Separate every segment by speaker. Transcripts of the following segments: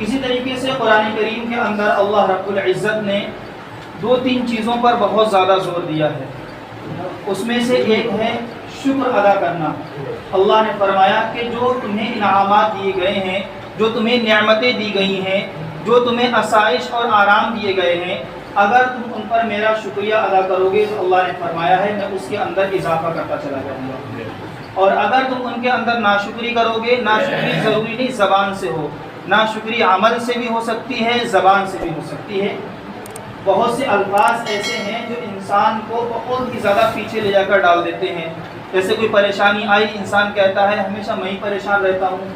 Speaker 1: اسی طریقے سے قرآن کریم کے اندر اللہ رب العزت نے 2-3 چیزوں پر بہت زیادہ زور دیا ہے. اس میں سے ایک ہے شکر ادا کرنا. اللہ نے فرمایا کہ جو تمہیں انعامات دیے گئے ہیں، جو تمہیں نعمتیں دی گئی ہیں، جو تمہیں آسائش اور آرام دیے گئے ہیں، اگر تم ان پر میرا شکریہ ادا کرو گے تو اللہ نے فرمایا ہے میں اس کے اندر اضافہ کرتا چلا جاؤں گا. اور اگر تم ان کے اندر ناشکری کرو گے، ناشکری ضروری نہیں زبان سے ہو، ناشکری عمل سے بھی ہو سکتی ہے، زبان سے بھی ہو سکتی ہے. بہت سے الفاظ ایسے ہیں جو انسان کو بہت ہی زیادہ پیچھے لے جا کر ڈال دیتے ہیں. جیسے کوئی پریشانی آئی، انسان کہتا ہے ہمیشہ میں ہی پریشان رہتا ہوں.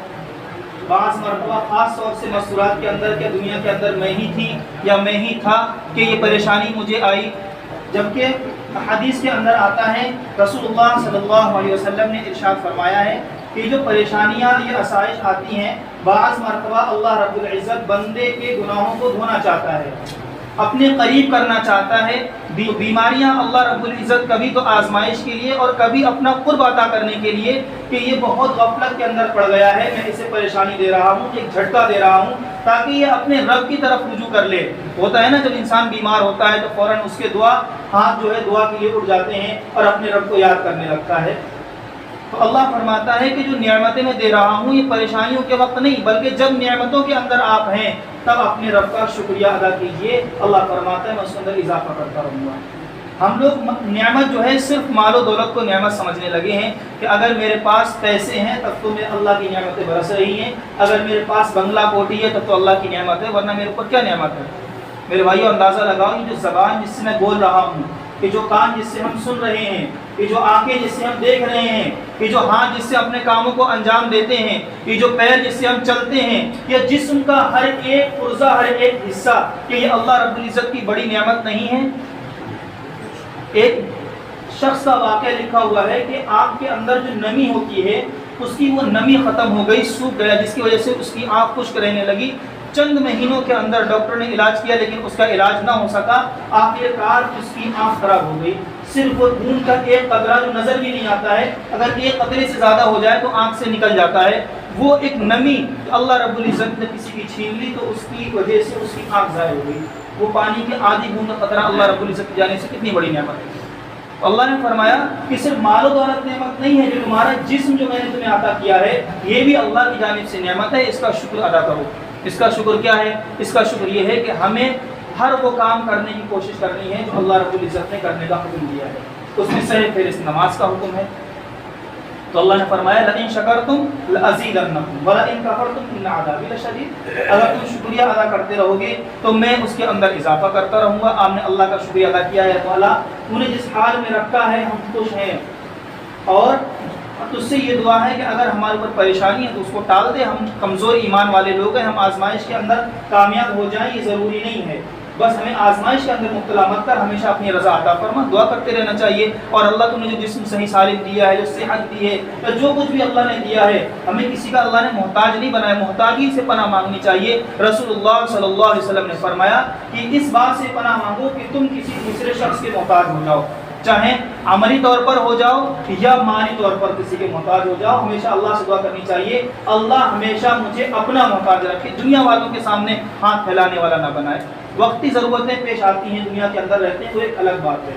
Speaker 1: بعض مرتبہ خاص طور سے مسئولات کے اندر کہ دنیا کے اندر میں ہی تھی یا میں ہی تھا کہ یہ پریشانی مجھے آئی. جبکہ حدیث کے اندر آتا ہے رسول اللہ صلی اللہ علیہ وسلم نے ارشاد فرمایا ہے کہ جو پریشانیاں یہ آسائش آتی ہیں، بعض مرتبہ اللہ رب العزت بندے کے گناہوں کو دھونا چاہتا ہے، اپنے قریب کرنا چاہتا ہے. بیماریاں اللہ رب العزت کبھی تو آزمائش کے لیے اور کبھی اپنا قرب عطا کرنے کے لیے کہ یہ بہت غفلت کے اندر پڑ گیا ہے، میں اسے پریشانی دے رہا ہوں، ایک جھٹکا دے رہا ہوں تاکہ یہ اپنے رب کی طرف رجوع کر لے. ہوتا ہے نا جب انسان بیمار ہوتا ہے تو فوراً اس کے ہاتھ جو ہے دعا کے لیے اٹھ جاتے ہیں اور اپنے رب کو یاد کرنے لگتا ہے. تو اللہ فرماتا ہے کہ جو نعمتیں میں دے رہا ہوں یہ پریشانیوں کے وقت نہیں، بلکہ جب نعمتوں کے اندر آپ ہیں تب اپنے رب کا شکریہ ادا کیجئے. اللہ فرماتا ہے میں اس کے اندر اضافہ کرتا رہوں گا. ہم لوگ نعمت جو ہے صرف مال و دولت کو نعمت سمجھنے لگے ہیں کہ اگر میرے پاس پیسے ہیں تب تو میں اللہ کی نعمتیں برس رہی ہیں، اگر میرے پاس بنگلہ کوٹھی ہے تب تو اللہ کی نعمت ہے، ورنہ میرے اوپر کیا نعمت ہے. میرے بھائیو اندازہ لگاؤ، یہ جو زبان جس سے میں بول رہا ہوں، کہ جو کان جس سے ہم سن رہے ہیں، کہ جو آنکھیں جس سے ہم دیکھ رہے ہیں، کہ جو ہاتھ جس سے اپنے کاموں کو انجام دیتے ہیں، کہ جو پیر جس سے ہم چلتے ہیں، یہ جسم کا ہر ایک پرزہ، ہر ایک حصہ، کہ یہ اللہ رب العزت کی بڑی نعمت نہیں ہے. ایک شخص کا واقعہ لکھا ہوا ہے کہ آنکھ کے اندر جو نمی ہوتی ہے اس کی وہ نمی ختم ہو گئی، سوکھ گیا، جس کی وجہ سے اس کی آنکھ خشک رہنے لگی. چند مہینوں کے اندر ڈاکٹر نے علاج کیا لیکن اس کا علاج نہ ہو سکا. آخرکار اس کی آنکھ خراب ہو گئی. صرف وہ خون کا ایک قطرہ جو نظر بھی نہیں آتا ہے، اگر ایک قطرے سے زیادہ ہو جائے تو آنکھ سے نکل جاتا ہے. وہ ایک نمی اللہ رب العزت نے کسی کی چھین لی تو اس کی وجہ سے اس کی آنکھ ضائع ہو گئی. وہ پانی کی آدھی بوند کا قطرہ اللہ رب العزت کی جانب سے کتنی بڑی نعمت ہے. اللہ نے فرمایا کہ صرف مال و دولت نعمت نہیں ہے، جو تمہارا جسم جو میں نے تمہیں عطا کیا ہے یہ بھی اللہ کی جانب سے نعمت ہے، اس کا شکر ادا کرو. اس کا شکر کیا ہے؟ اس کا شکر یہ ہے کہ ہمیں ہر وہ کام کرنے کی کوشش کرنی ہے جو اللہ رب العزت نے کرنے کا حکم دیا ہے. اس میں سر فہرست نماز کا حکم ہے. تو اللہ نے فرمایا لئن شکرتم لازیدنکم ولئن کفرتم ان عذابی لشدید. اگر تم شکریہ ادا کرتے رہو گے تو میں اس کے اندر اضافہ کرتا رہوں گا. آپ نے اللہ کا شکریہ ادا کیا ہے تو اللہ تو نے جس حال میں رکھا ہے ہم خوش ہیں، اور تو اس سے یہ دعا ہے کہ اگر ہمارے اوپر پریشانی ہے تو اس کو ٹال دے. ہم کمزور ایمان والے لوگ ہیں، ہم آزمائش کے اندر کامیاب ہو جائیں یہ ضروری نہیں ہے، بس ہمیں آزمائش کے اندر مبتلا مت کر، ہمیشہ اپنی رضا عطا فرما. دعا کرتے رہنا چاہیے. اور اللہ تم نے جو جسم صحیح سالم دیا ہے، جو صحت دی ہے، یا جو کچھ بھی اللہ نے دیا ہے، ہمیں کسی کا اللہ نے محتاج نہیں بنایا، محتاجی سے پناہ مانگنی چاہیے. رسول اللہ صلی اللہ علیہ وسلم نے فرمایا کہ اس بات سے پناہ مانگو کہ تم کسی دوسرے شخص کے محتاج ہو جاؤ، چاہے عملی طور پر ہو جاؤ یا مالی طور پر کسی کے محتاج ہو جاؤ. ہمیشہ اللہ سے دعا کرنی چاہیے اللہ ہمیشہ مجھے اپنا محتاج رکھے، دنیا والوں کے سامنے ہاتھ پھیلانے والا نہ بنائے. وقتی ضرورتیں پیش آتی ہیں، دنیا کے اندر رہتے ہیں، وہ ایک الگ بات ہے.